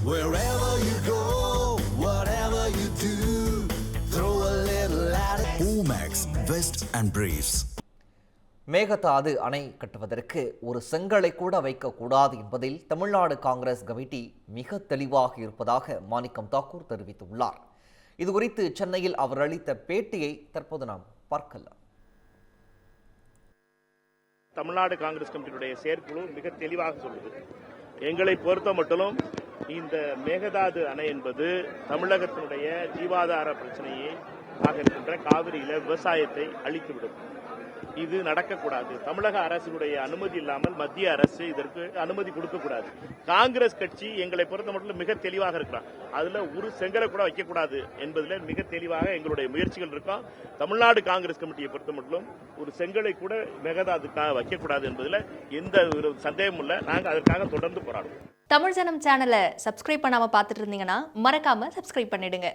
Wherever you go, whatever you do, throw a little at it. Omax, Vest and Briefs. Mekedatu அணை கட்டுவதற்கு ஒரு செங்கலை கூட வைக்கக்கூடாது என்பதில் தமிழ்நாடு காங்கிரஸ் கமிட்டி மிக தெளிவாக இருப்பதாக மாணிக்கம் தாக்கூர் தெரிவித்துள்ளார். இதுகுறித்து சென்னையில் அவர் அளித்த பேட்டியை தற்போது நாம் பார்க்கலாம். தமிழ்நாடு காங்கிரஸ் கமிட்டியுடைய செயற்குழு மிக தெளிவாக சொல்லுது. எங்களை பொறுத்த மட்டும் இந்த மேகதாது அணை என்பது தமிழகத்தினுடைய ஜீவாதார பிரச்சனையை ஆக இருக்கின்ற காவிரியில விவசாயத்தை அழித்துவிடும். இது நடக்கக்கூடாது. தமிழக அரசினுடைய அனுமதி இல்லாமல் மத்திய அரசு இதற்கு அனுமதி கொடுக்கக்கூடாது. காங்கிரஸ் கட்சி எங்களை பொறுத்த மட்டும் மிக தெளிவாக இருக்கிறார். அதுல ஒரு செங்கலை கூட வைக்கக்கூடாது என்பதில் மிக தெளிவாக எங்களுடைய முயற்சிகள் இருக்கும். தமிழ்நாடு காங்கிரஸ் கமிட்டியை பொறுத்த மட்டும் ஒரு செங்கலை கூட மேகதாதுக்காக வைக்கக்கூடாது என்பதில் எந்த ஒரு சந்தேகமும் இல்லை. நாங்கள் அதற்காக தொடர்ந்து போராடுவோம். தமிழ் ஜனம் சேனலை சப்ஸ்கிரைப் பண்ணாம பார்த்துட்டு இருந்தீங்கன்னா மறக்காம சப்ஸ்கிரைப் பண்ணிடுங்க.